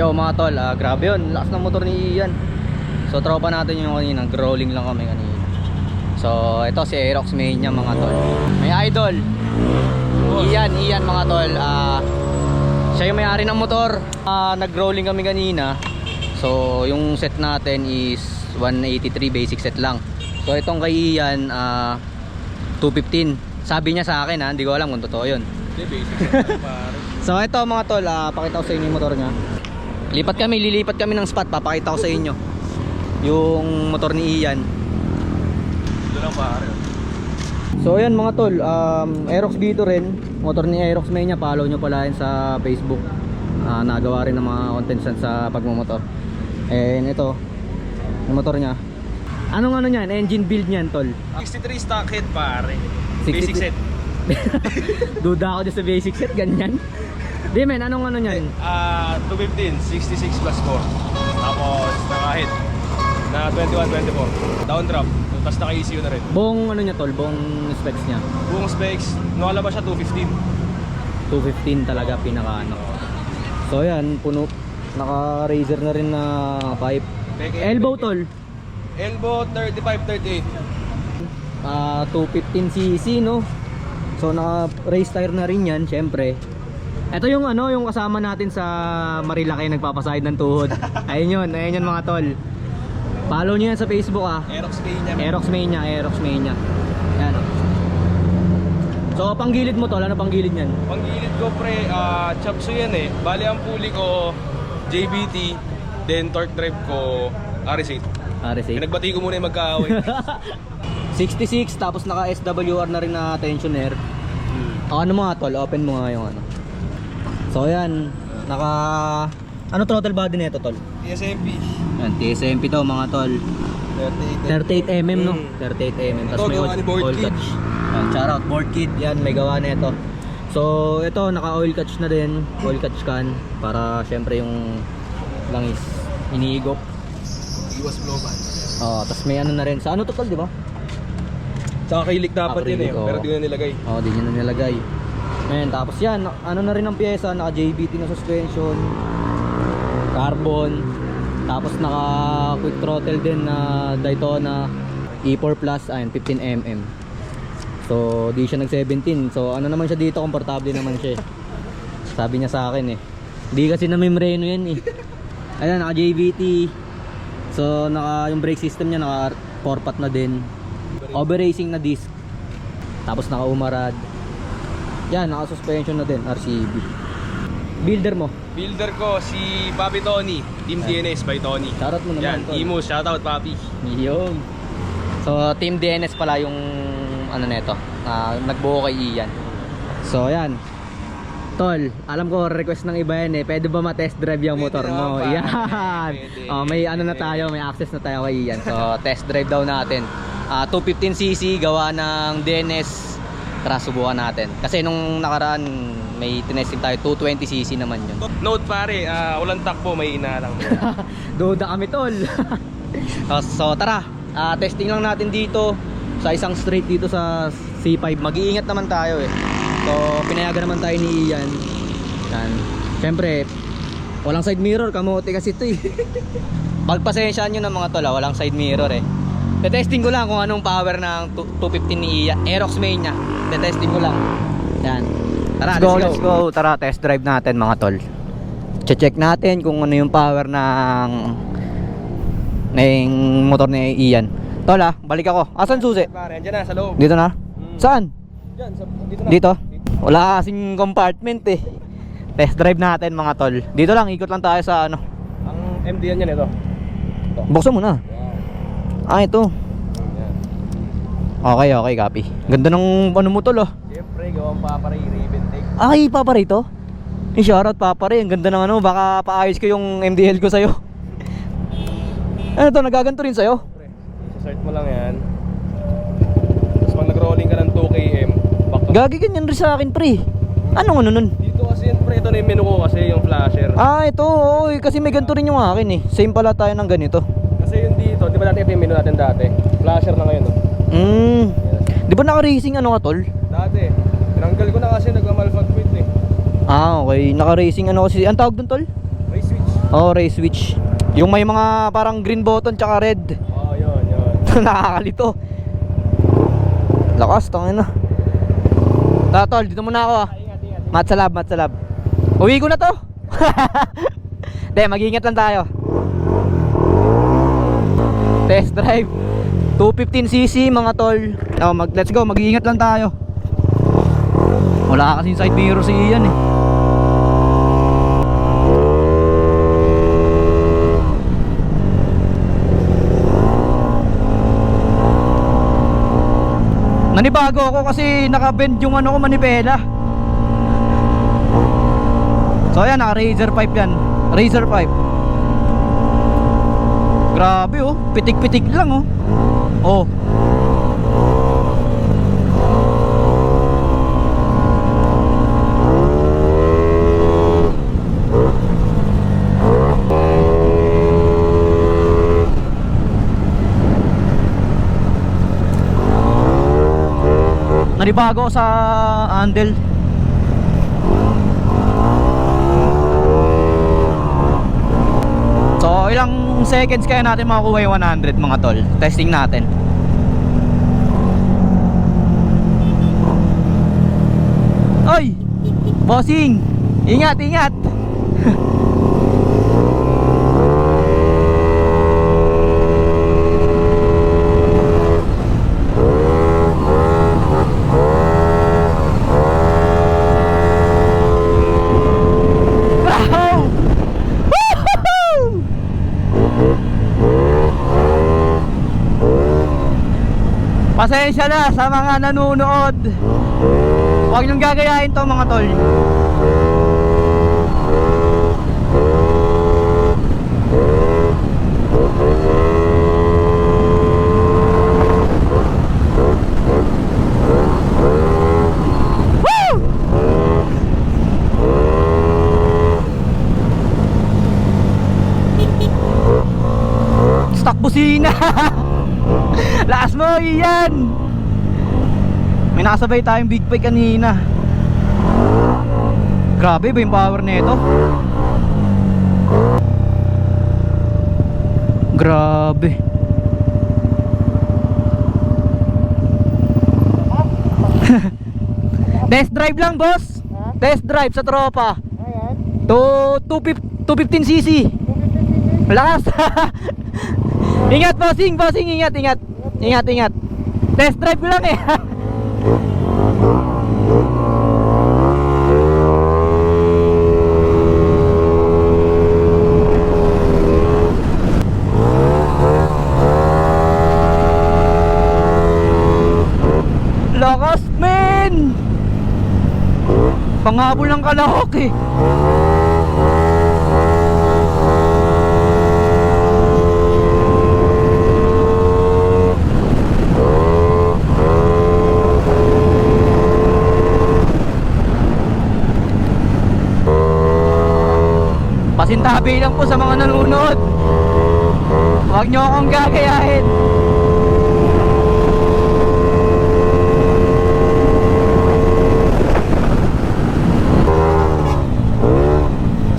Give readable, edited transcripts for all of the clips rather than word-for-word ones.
Yo mga tol, grabe yun, lakas ng motor ni Ian. So tropa natin yung kanina, growling lang kami kanina. So ito si Aerox Mania mga tol. May idol Ian mga tol. Siya yung may-ari ng motor. Nag-growling kami kanina. So yung set natin is 183 basic set lang. So itong kay Ian 215. Sabi niya sa akin hindi ko alam kung totoo yun. Basic set lang pare. So ito mga tol, pakita ko sa inyo yung motor niya. Lilipat kami ng spot, papakita ko sa inyo yung motor ni Ian. Ito lang pare. So ayan mga tol, Aerox dito rin, motor ni Aerox Mania, follow nyo pala yun sa Facebook. Nagawa rin ng mga contents sa pagmumotor. And ito, yung motor niya. Anong ano niyan? Engine build niyan tol? 63 stock head pare. 63 Basic set. Duda ako dyan sa basic set, ganyan. Di men, anong ano niyan? 215, 66 plus 4. Tapos naka-head na 21-24. Down drop. Tapos naka-ECU na rin. Buong ano niya tol, buong specs niya. Buong specs, nakalabas siya 215. 215 talaga pinaka ano. So ayan, puno. Naka-razor na rin na pipe. Elbow tol. Elbow 35-38. 215cc no. So naka-race tire na rin yan, syempre. Ito yung ano, yung kasama natin sa Marilaki nagpapasahid ng tuhod. Ayun yun mga tol. Follow niyo yan sa Facebook Aerox Mania. Aerox Mania. Yan. So panggilid mo tol, ano panggilid niyan? Panggilid ko pre, chapso yan eh. Bali ang puli ko JBT, then torque drive ko RS8. RS8. Pinagbati ko muna yung magkaaway. 66 tapos naka SWR na rin na tensioner. Ano mo nga tol, open mo nga yung ano. So ayan, ano throttle body nito tol? TSMP. Yan, TSMP to mga tol. 38mm no? 38mm. Tapos may gawa ni Board oil Kid. catch. Yan, shout out Board Kid. Yan, may gawa nito. So ito, naka oil catch na din. Oil catch can. Para syempre yung langis iniigop. Iwas blowback. Tapos may ano na rin. Sa ano to tol, di ba? Sa acrylic dapat yun eh, Acrylic, pero di ko na nilagay. Di nyo na nilagay. Ayan, tapos yan, ano na rin ang pyesa, naka JBT na suspension, carbon, tapos naka quick throttle din na Daytona E4 Plus, 15mm. So di siya nag 17. So ano naman siya dito, komportable naman siya. Sabi niya sa akin di kasi na membreno yan Ayan, naka JBT. So yung brake system niya naka 4-pot na din. Over racing na disc. Tapos naka umarad. Yan, naka suspension na din, RCB. Builder mo? Builder ko si Papi Tony, Team DNS by Tony. Shoutout mo naman. Yan, Imo, shoutout Papi. Yun. So Team DNS pala yung ano neto, nagbuo kay Ian. So yan. Tol, alam ko request ng iba yan pwede ba ma-test drive yung motor mo? Pwede. Yan. May ano na tayo, may access na tayo kay Ian. So test drive daw natin. 215cc gawa ng DNS. Tara subukan natin. Kasi nung nakaraan may tinesting tayo 220cc naman yun. Note pare, walang takbo, may ina lang. Duda kami tol. So tara, testing lang natin dito sa isang straight dito sa C5. Mag-iingat naman tayo So pinayagan naman tayo ni Ian. Yan. Siyempre walang side mirror, kamote kasi ito Pagpasensyaan nyo ng mga tol walang side mirror Testing ko lang kung anong power ng 215 ni Ian, Aerox Mania. Testing ko lang. Yan. Tara, let's go. Tara, test drive natin mga tol. Check natin kung ano yung power ng motor ni Ian. Tol balik ako. Asan susi? Pare, andyan na sa loob. Dito na? Saan? Diyan, dito na. Dito? Wala kasing compartment Test drive natin mga tol. Dito lang, ikot lang tayo sa ano. Ang MD yan ito. Buksan mo na. Ito. Okay, copy. Ganda ng ano mo tol Siyempre, gawang paparay, ribbon take. Paparay to? Shoutout paparay, ang ganda ng ano. Baka paayos ko yung MDL ko sa'yo. Ano to, nagaganto rin sa'yo? Siyempre, isa-start mo lang yan. Tapos pag nag-rolling ka ng 2km, back to. Gagi ganyan rin sa akin pre. Anong ano nun? Dito kasi yan pre, ito na yung menu ko kasi, yung flasher. Ito, kasi may ganito rin yung akin Same pala tayo ng ganito. Kasi yung dito, di ba dati ito yung menu natin dati? Flasher na ngayon Di ba naka-racing ano ka tol? Dati, tinanggal ko na kasi nag-malfunctionate Okay, naka-racing ano kasi. Ang tawag dun tol? May switch. Oh, race switch. Yung may mga parang green button tsaka red. Oh, yun. Nakakalito. Lakas, tangin na. Tol, dito muna ako ah. Ingat. Mat sa lab. Uwi ko na to. De, mag-iingat lang tayo. Test drive 215cc mga tol. Oh, let's go, mag-iingat lang tayo. Wala kasing side mirror si Ian eh. Nanibago ako kasi naka-bend yung ano ko, manibela. So ayan, naka Razor 5 yan. Razor 5. Grabe oh, pitik-pitik lang oh. Oh. Nanibago sa handle. So ilang seconds kaya natin makakuha yung 100 mga tol. Testing natin. Oy! Bossing! Ingat, ingat! Pasensya na sa mga nanonood. Huwag niyong gagayahin to mga tol. Woo! Stock busina. Lakas mo, Ian! May nakasabay tayong big bike kanina. Grabe ba yung power nito? Grabe. Test drive lang, boss. Test drive sa tropa. To 215cc. Lakas. Ingat, bossing, ingat. Ingat. Test drive ko lang eh. Lakas, men! Panghabol ng kalahok eh. Pasintabi lang po sa mga nanonood. Huwag nyo akong gagayahin.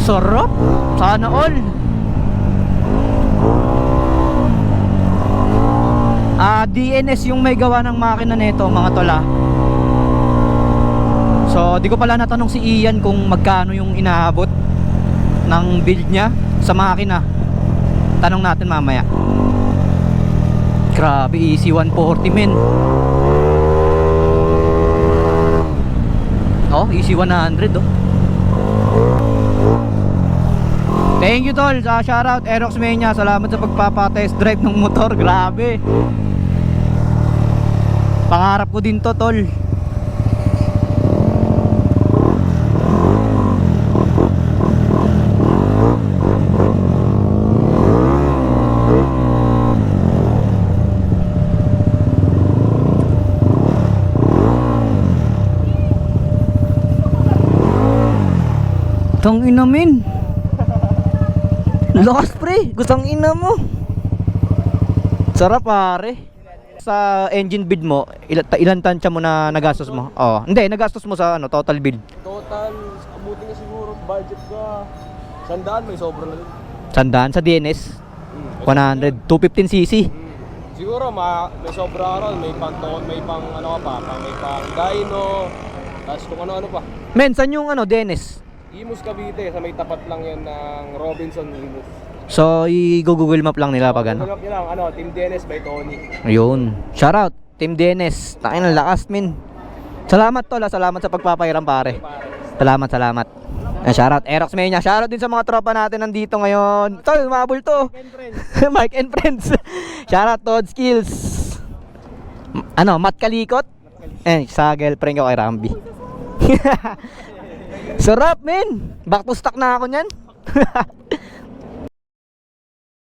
Sarap. Sana all. DNS yung may gawa ng makina nito mga tola. So di ko pala natanong si Ian kung magkano yung inaabot ng build niya sa makina. Tanong natin mamaya. Grabe, easy 140 men. Oh, easy 100 oh. Thank you tol, sa shoutout Aerox Mania. Salamat sa pagpapa-test drive ng motor. Grabe. Pangarap ko din to tol. Tang ina min. Lakas pre, gustang ina mo. Sarap pare. Sa engine build mo, ilan tansya mo na nagastos mo? Oh, hindi, nagastos mo sa ano, total build. Total, abutin na siguro, budget ka 100, may sobra na din. Sandaan sa DNS. 100, 215cc. Siguro may sobra ron, may pang ano pa, may pang dyno, tapos kung ano-ano pa. Men, saan yung DNS? Imus Cavite, sa may tapat lang yan ng Robinson Imus. So, i-google map lang nila pag ano. Google Map nyo lang, Team DNS by Tony. Ayun. Shoutout, Team DNS. Takin ng lakas, min. Salamat tol, salamat sa pagpapairam pare. Salamat. Shoutout, Aerox Mania. Shoutout din sa mga tropa natin nandito ngayon. Tol, mabul to. Mike and Friends. Shoutout, Todd Skills. Matt Kalikot? Sa girlfriend ko kay Rambi. Sarap, men. Back to stock na ako nyan.